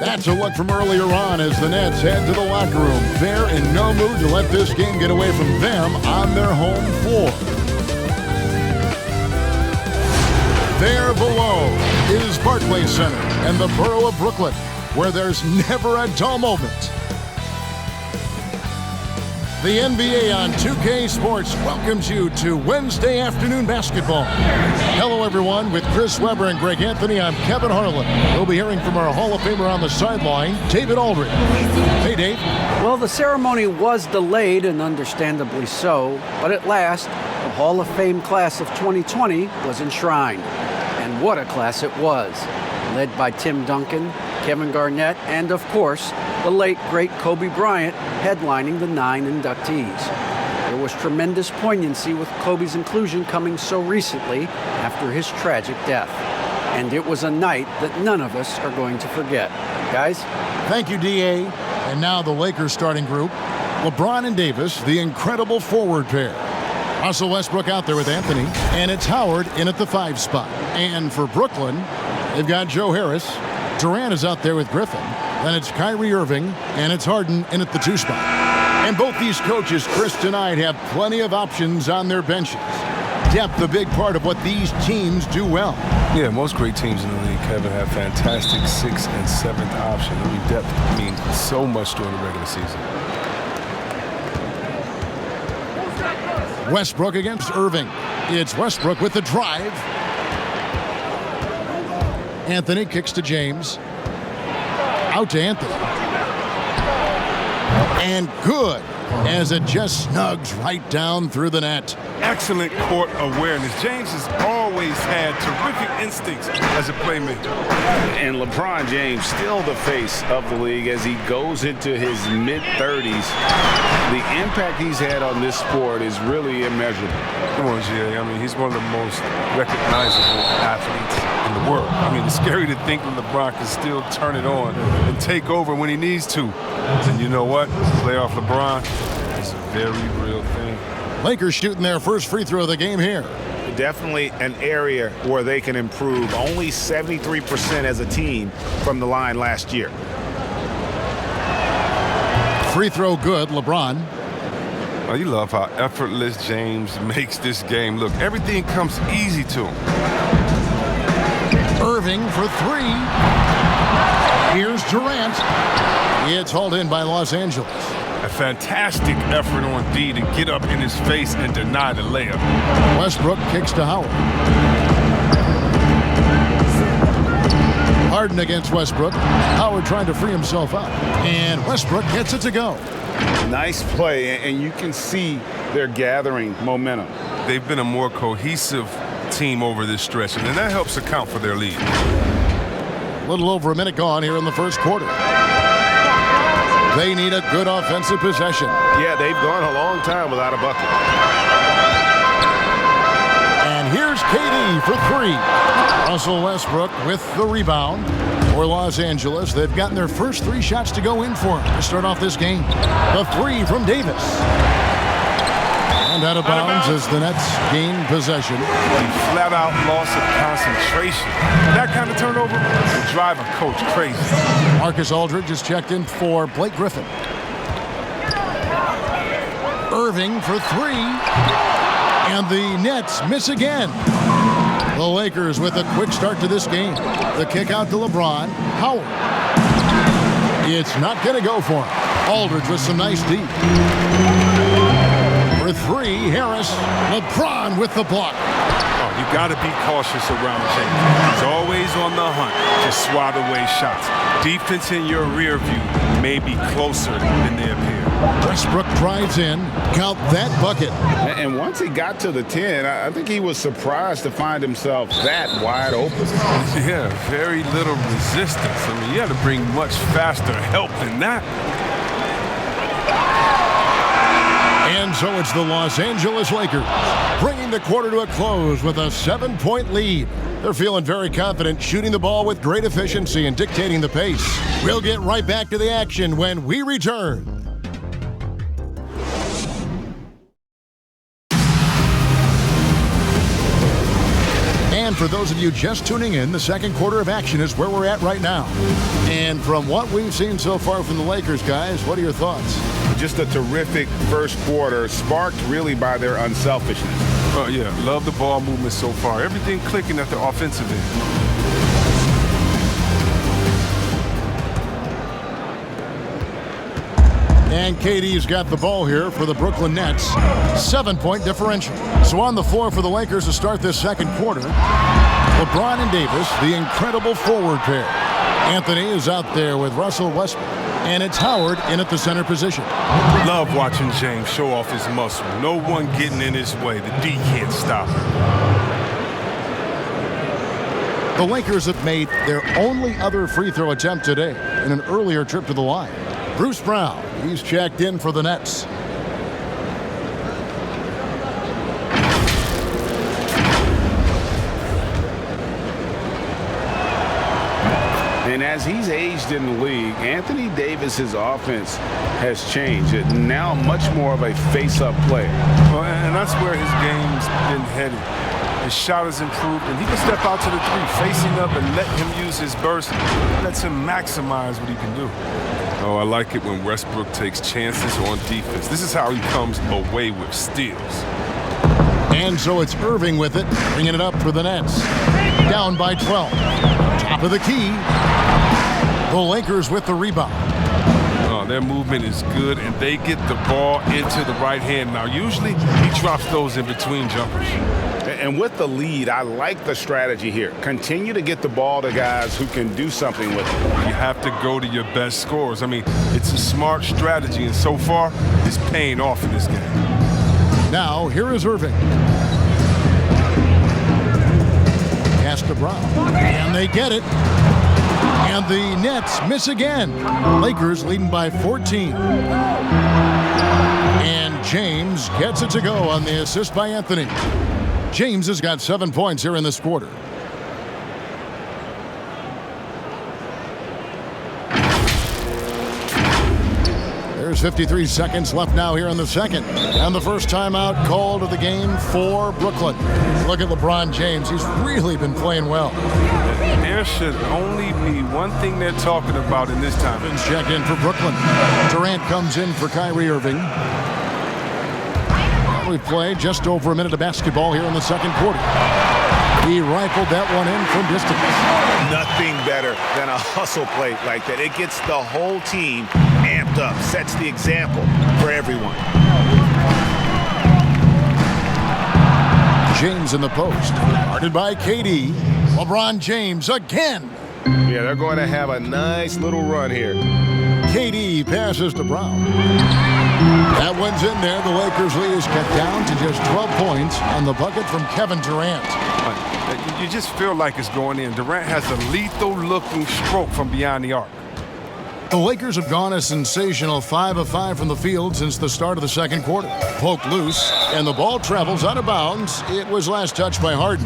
That's a look from earlier on as the Nets head to the locker room. They're in no mood to let this game get away from them on their home floor. There below is Barclays Center and the borough of Brooklyn, where there's never a dull moment. The NBA on 2K Sports welcomes you to Wednesday afternoon basketball. Hello, everyone. With Chris Webber and Greg Anthony, I'm Kevin Harlan. We'll be hearing from our Hall of Famer on the sideline, David Aldridge. Hey, Dave. Well, the ceremony was delayed, and understandably so, but at last, the Hall of Fame class of 2020 was enshrined. And what a class it was. Led by Tim Duncan, Kevin Garnett, and of course, the late, great Kobe Bryant headlining the 9 inductees. There was tremendous poignancy with Kobe's inclusion coming so recently after his tragic death. And it was a night that none of us are going to forget. Guys? Thank you, D.A. And now the Lakers starting group. LeBron and Davis, the incredible forward pair. Russell Westbrook out there with Anthony, and it's Howard in at the 5 spot. And for Brooklyn, they've got Joe Harris. Durant is out there with Griffin. Then it's Kyrie Irving, and it's Harden in at the 2 spot. And both these coaches, Chris tonight, have plenty of options on their benches. Depth, a big part of what these teams do well. Yeah, most great teams in the league, Kevin, have fantastic 6th and 7th options. I mean, depth means so much during the regular season. Westbrook against Irving. It's Westbrook with the drive. Anthony kicks to James. Out to Anthony. And good, as it just snugs right down through the net. Excellent court awareness. James has always had terrific instincts as a playmaker. And LeBron James still the face of the league as he goes into his mid-30s. The impact he's had on this sport is really immeasurable. Come on, Jay. I mean, he's one of the most recognizable athletes in the world. I mean, it's scary to think that LeBron can still turn it on and take over when he needs to. And you know what? Playoff LeBron is a very real thing. Lakers shooting their first free throw of the game here. Definitely an area where they can improve. Only 73% as a team from the line last year. Free throw good, LeBron. Oh, you love how effortless James makes this game look. Everything comes easy to him. Irving for 3. Here's Durant. It's hauled in by Los Angeles. A fantastic effort on D to get up in his face and deny the layup. Westbrook kicks to Howard. Harden against Westbrook. Howard trying to free himself up. And Westbrook gets it to go. Nice play, and you can see they're gathering momentum. They've been a more cohesive team over this stretch, and that helps account for their lead. A little over a minute gone here in the first quarter. They need a good offensive possession. Yeah, they've gone a long time without a bucket. And here's KD for 3. Russell Westbrook with the rebound. For Los Angeles, they've gotten their first 3 shots to go in for him to start off this game. The 3 from Davis. And out of bounds as the Nets gain possession. A flat-out loss of concentration. That kind of turnover will drive a coach crazy. Marcus Aldridge is checked in for Blake Griffin. Irving for 3. And the Nets miss again. The Lakers with a quick start to this game. The kick out to LeBron. Howard. It's not going to go for him. Aldridge with some nice deep. For 3, Harris. LeBron with the block. Oh, you got to be cautious around James. He's always on the hunt to swat away shots. Defense in your rear view may be closer than they appear. Westbrook drives in. Count that bucket. And once he got to the 10, I think he was surprised to find himself that wide open. Yeah, very little resistance. I mean, you had to bring much faster help than that. And so it's the Los Angeles Lakers bringing the quarter to a close with a 7-point lead. They're feeling very confident, shooting the ball with great efficiency and dictating the pace. We'll get right back to the action when we return. And for those of you just tuning in, the second quarter of action is where we're at right now. And from what we've seen so far from the Lakers, guys, what are your thoughts? Just a terrific first quarter, sparked really by their unselfishness. Oh, yeah, love the ball movement so far. Everything clicking at the offensive end. And KD's got the ball here for the Brooklyn Nets. 7-point differential. So on the floor for the Lakers to start this second quarter, LeBron and Davis, the incredible forward pair. Anthony is out there with Russell Westbrook. And it's Howard in at the center position. Love watching James show off his muscle. No one getting in his way. The D can't stop him. The Lakers have made their only other free throw attempt today in an earlier trip to the line. Bruce Brown, he's checked in for the Nets. And as he's aged in the league, Anthony Davis's offense has changed. It's now much more of a face-up player. Well, and that's where his game's been headed. His shot has improved, and he can step out to the three, facing up and let him use his burst. Lets him maximize what he can do. Oh, I like it when Westbrook takes chances on defense. This is how he comes away with steals. And so it's Irving with it, bringing it up for the Nets. Down by 12. Top of the key. The Lakers with the rebound. Oh, their movement is good, and they get the ball into the right hand. Now, usually he drops those in between jumpers. And with the lead, I like the strategy here. Continue to get the ball to guys who can do something with it. You have to go to your best scorers. I mean, it's a smart strategy, and so far, it's paying off in this game. Now, here is Irving. Pass to Brown. And they get it. And the Nets miss again. Lakers leading by 14. And James gets it to go on the assist by Anthony. James has got 7 points here in this quarter. There's 53 seconds left now here in the second. And the first timeout called of the game for Brooklyn. Look at LeBron James. He's really been playing well. There should only be one thing they're talking about in this time. Check in for Brooklyn. Durant comes in for Kyrie Irving. We've played just over a minute of basketball here in the second quarter. He rifled that one in from distance. Nothing better than a hustle play like that. It gets the whole team amped up, sets the example for everyone. James in the post. Guarded by KD. LeBron James again. Yeah, they're going to have a nice little run here. KD passes to Brown. That one's in there. The Lakers lead is cut down to just 12 points on the bucket from Kevin Durant. You just feel like it's going in. Durant has a lethal-looking stroke from beyond the arc. The Lakers have gone a sensational 5 of 5 from the field since the start of the second quarter. Poked loose, and the ball travels out of bounds. It was last touched by Harden.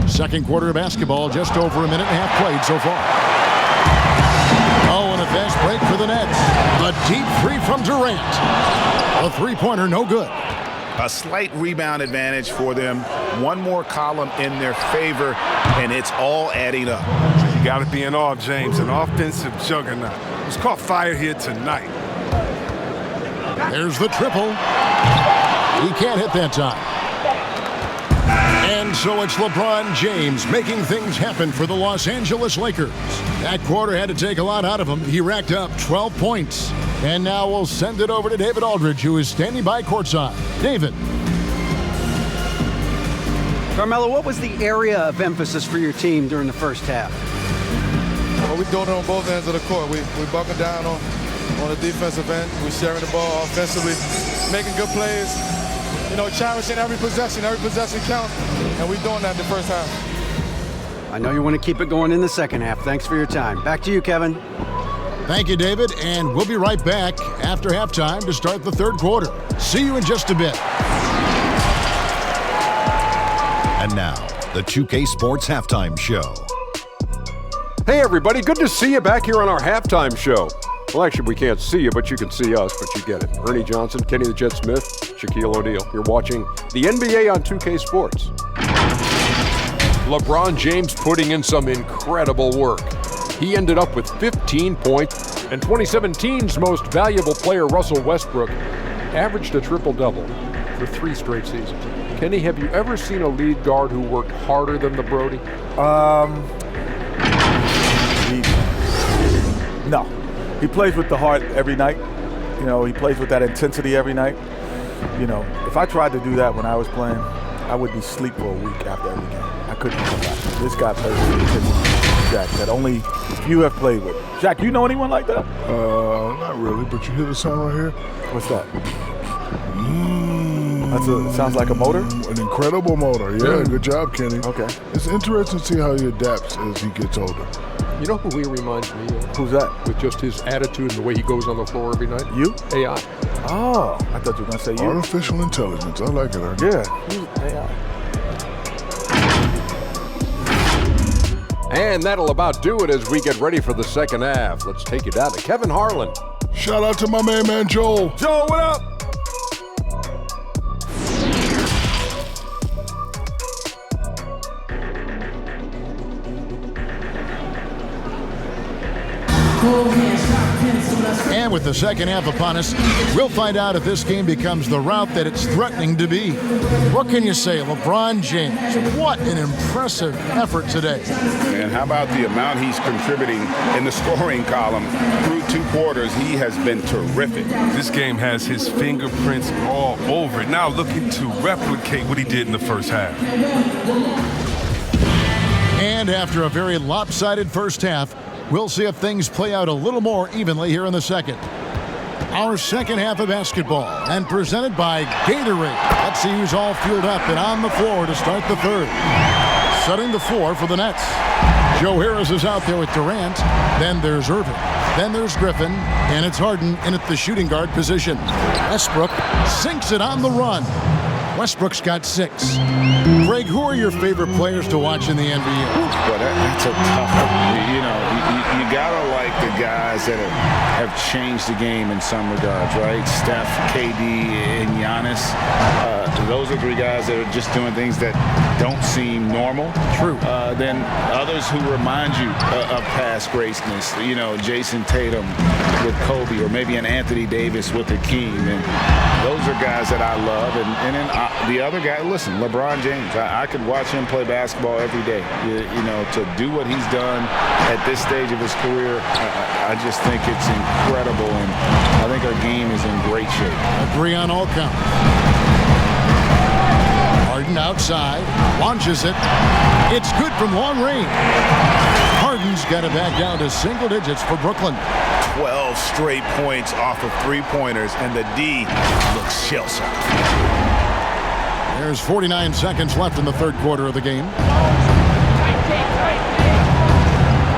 Second quarter of basketball, just over a minute and a half played so far. Oh, and a fast break for the Nets. A deep three from Durant. A three-pointer, no good. A slight rebound advantage for them. One more column in their favor, and it's all adding up. You got to be in awe, James. An offensive juggernaut. He's caught fire here tonight. There's the triple. He can't hit that time. And so it's LeBron James making things happen for the Los Angeles Lakers. That quarter had to take a lot out of him. He racked up 12 points. And now we'll send it over to David Aldridge, who is standing by courtside. David. Carmelo, what was the area of emphasis for your team during the first half? Well, we're doing it on both ends of the court. We buckle down on the defensive end. We're sharing the ball offensively, making good plays. You know, cherishing every possession counts, and we're doing that in the first half. I know you want to keep it going in the second half. Thanks for your time. Back to you, Kevin. Thank you, David, and we'll be right back after halftime to start the third quarter. See you in just a bit. And now, the 2K Sports Halftime Show. Hey everybody, good to see you back here on our halftime show. Well, actually, we can't see you, but you can see us, but you get it. Ernie Johnson, Kenny the Jet Smith, Shaquille O'Neal. You're watching the NBA on 2K Sports. LeBron James putting in some incredible work. He ended up with 15 points, and 2017's most valuable player, Russell Westbrook, averaged a triple-double for 3 straight seasons. Kenny, have you ever seen a lead guard who worked harder than the Brody? No. He plays with the heart every night. You know, he plays with that intensity every night. You know, if I tried to do that when I was playing, I would be asleep for a week after every game. I couldn't come back. This guy plays with intensity, Jack, that only you have played with. Jack, you know anyone like that? Not really, but you hear the sound right here? What's that? It sounds like a motor? An incredible motor, yeah. Good job, Kenny. Okay. It's interesting to see how he adapts as he gets older. You know who he reminds me of? Who's that? With just his attitude and the way he goes on the floor every night? You? AI. Oh, I thought you were going to say you. Artificial intelligence. I like it, Ernie. Yeah, AI. And that'll about do it as we get ready for the second half. Let's take you down to Kevin Harlan. Shout out to my main man, Joel. Joe, what up? And with the second half upon us, we'll find out if this game becomes the route that it's threatening to be. What can you say, LeBron James? What an impressive effort today. And how about the amount he's contributing in the scoring column through 2 quarters? He has been terrific. This game has his fingerprints all over it. Now looking to replicate what he did in the first half. And after a very lopsided first half, we'll see if things play out a little more evenly here in the second. Our second half of basketball, and presented by Gatorade. Let's see who's all fueled up and on the floor to start the third. Setting the floor for the Nets. Joe Harris is out there with Durant. Then there's Irving. Then there's Griffin. And it's Harden in at the shooting guard position. Westbrook sinks it on the run. Westbrook's got 6. Greg, who are your favorite players to watch in the NBA? Well, that's a tough one. You know, you gotta like the guys that have changed the game in some regards, right? Steph, KD, and Giannis. Those are 3 guys that are just doing things that don't seem normal. True. Then others who remind you of past greatness. You know, Jason Tatum with Kobe, or maybe an Anthony Davis with the King. And those are guys that I love. And then the other guy, listen, LeBron James. I could watch him play basketball every day. You know, to do what he's done at this stage of his career, I just think it's incredible. And I think our game is in great shape. Agree on all counts. Harden outside, launches it. It's good from long range. Harden's got it back down to single digits for Brooklyn. 12 straight points off of 3-pointers, and the D looks shell-shocked. There's 49 seconds left in the third quarter of the game.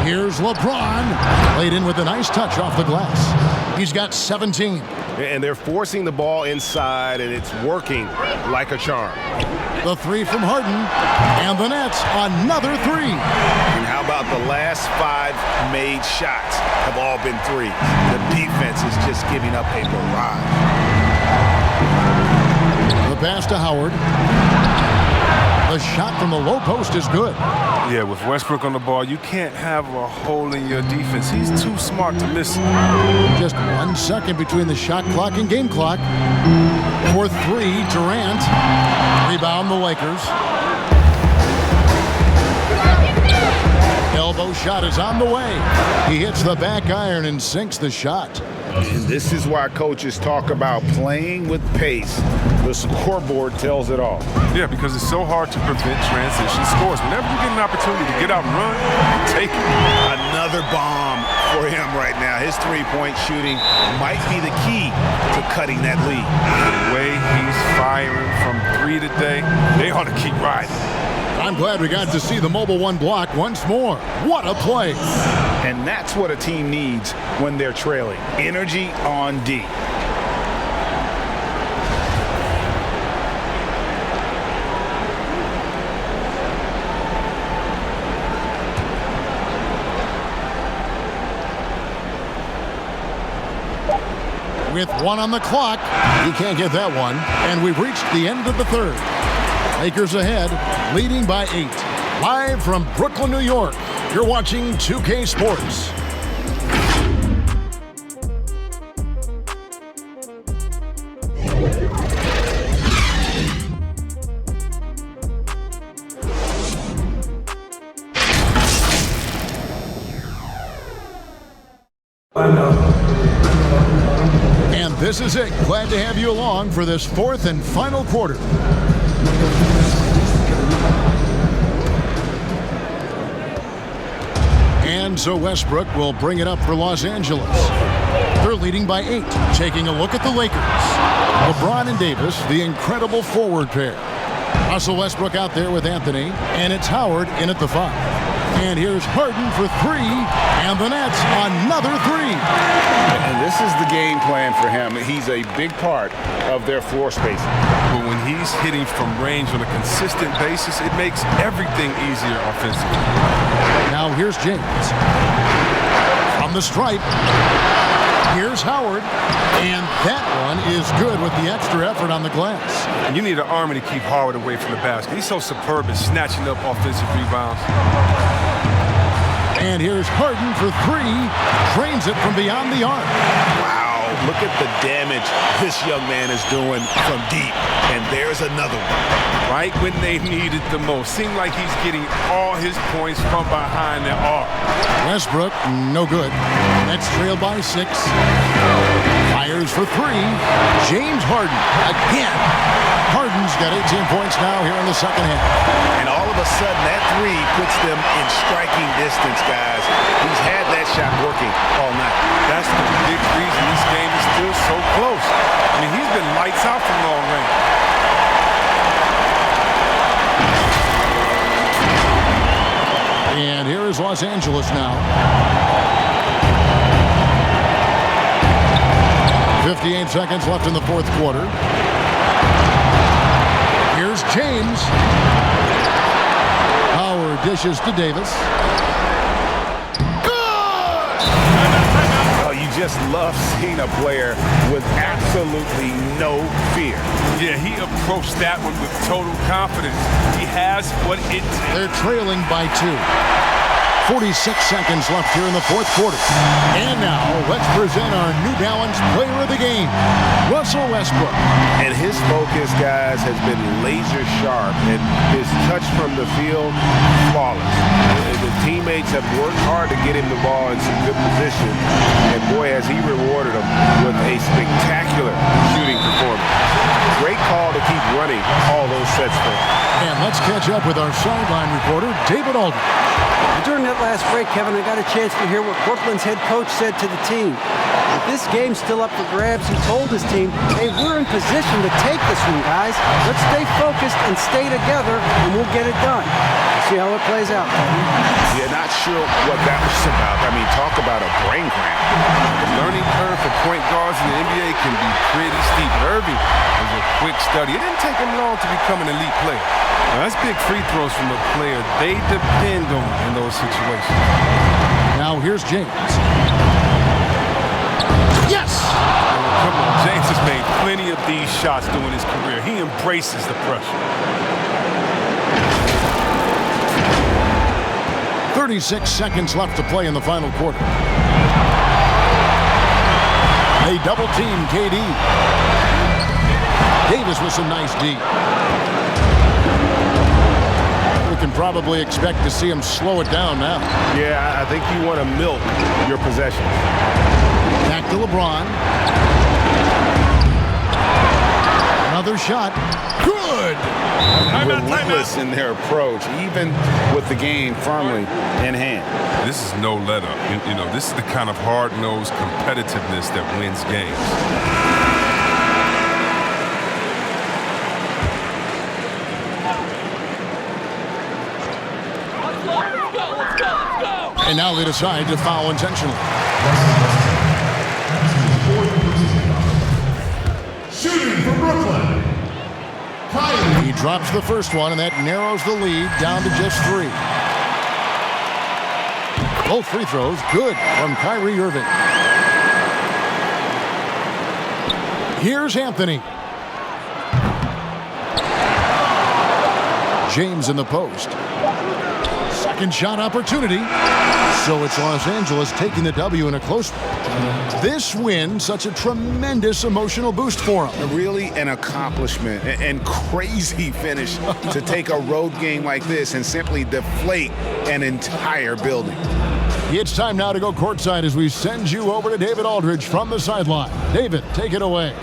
Here's LeBron, laid in with a nice touch off the glass. He's got 17. And they're forcing the ball inside, and it's working like a charm. The 3 from Harden, and the Nets, another 3. And how about the last 5 made shots have all been threes? The defense is just giving up a barrage. The pass to Howard. The shot from the low post is good. Yeah, with Westbrook on the ball, you can't have a hole in your defense. He's too smart to miss it. Just 1 second between the shot clock and game clock. For 3, Durant. Rebound the Lakers. Elbow shot is on the way. He hits the back iron and sinks the shot. And this is why coaches talk about playing with pace. The scoreboard tells it all. Yeah, because it's so hard to prevent transition scores. Whenever you get an opportunity to get out and run, take it. Another bomb for him right now. His 3-point shooting might be the key to cutting that lead. The way he's firing from 3 today, they ought to keep riding. I'm glad we got to see the Mobile One block once more. What a play. And that's what a team needs when they're trailing. Energy on D. with 1 on the clock. He can't get that one. And we've reached the end of the third. Lakers ahead, leading by 8. Live from Brooklyn, New York, you're watching 2K Sports. And this is it. Glad to have you along for this fourth and final quarter. And so Westbrook will bring it up for Los Angeles. They're leading by 8. Taking a look at the Lakers. LeBron and Davis, the incredible forward pair. Russell Westbrook out there with Anthony, and it's Howard in at the 5. And here's Harden for 3, and the Nets another 3. And this is the game plan for him. He's a big part of their floor spacing. But when he's hitting from range on a consistent basis, it makes everything easier offensively. Now here's James. From the stripe, here's Howard, and that one is good with the extra effort on the glass. And you need an army to keep Howard away from the basket. He's so superb at snatching up offensive rebounds. And here's Harden for 3. Drains it from beyond the arc. Wow, look at the damage this young man is doing from deep. And there's another one. Right when they need it the most. Seemed like he's getting all his points from behind the arc. Westbrook, no good. Nets trail by 6. Fires for 3. James Harden again. Harden's got 18 points now here in the second half. And all of a sudden, that 3 puts them in striking distance, guys. He's had that shot working all night. That's the big reason this game is still so close. I mean, he's been lights out from long range. And here is Los Angeles now. 58 seconds left in the fourth quarter. Here's James. Howard dishes to Davis. Good! Oh, you just love seeing a player with absolutely no fear. Yeah, he approached that one with total confidence. He has what it takes. They're trailing by 2. 46 seconds left here in the fourth quarter. And now, let's present our New Balance player of the game, Russell Westbrook. And his focus, guys, has been laser sharp, and his touch from the field, flawless. The teammates have worked hard to get him the ball in some good position, and boy, has he rewarded them with a spectacular shooting performance. Great call to keep running all those sets for him. And let's catch up with our sideline reporter, David Aldridge. During that last break, Kevin, I got a chance to hear what Brooklyn's head coach said to the team. With this game still up for grabs, he told his team, hey, we're in position to take this one, guys. Let's stay focused and stay together, and we'll get it done. See how it plays out, Kevin. Yeah, not sure what that was about. I mean, talk about a brain cramp. The learning curve for point guards in the NBA can be pretty steep. Irving was a quick study. It didn't take him long to become an elite player. Now, that's big free throws from a player they depend on in those situations. Now here's James. Yes! Oh, come on, James has made plenty of these shots during his career. He embraces the pressure. 36 seconds left to play in the final quarter. They double team KD. Davis with some nice D. We can probably expect to see him slow it down now. Yeah, I think you want to milk your possession. Back to LeBron. Another shot. Good! Relentless in their approach, even with the game firmly in hand. This is no let up. You know, this is the kind of hard-nosed competitiveness that wins games. And now they decide to foul intentionally. Shooting for Brooklyn. He drops the first one, and that narrows the lead down to just 3. Both free throws good from Kyrie Irving. Here's Anthony. James in the post. Second shot opportunity. So it's Los Angeles taking the W in a close one. This win, such a tremendous emotional boost for them. Really an accomplishment and crazy finish to take a road game like this and simply deflate an entire building. It's time now to go courtside as we send you over to David Aldridge from the sideline. David, take it away.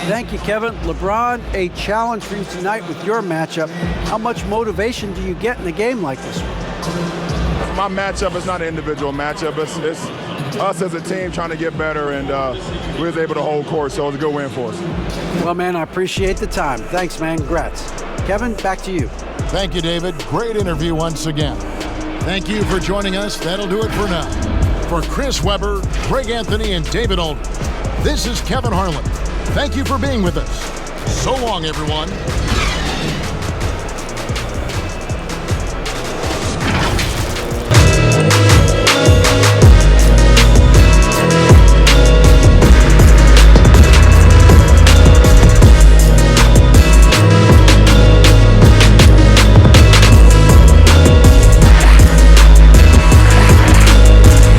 Thank you, Kevin. LeBron, a challenge for you tonight with your matchup. How much motivation do you get in a game like this one? My matchup is not an individual matchup. It's us as a team trying to get better, and we was able to hold court, so it was a good win for us. Well, man, I appreciate the time. Thanks, man. Congrats. Kevin, back to you. Thank you, David. Great interview once again. Thank you for joining us. That'll do it for now. For Chris Webber, Greg Anthony, and David Aldridge, this is Kevin Harlan. Thank you for being with us. So long, everyone.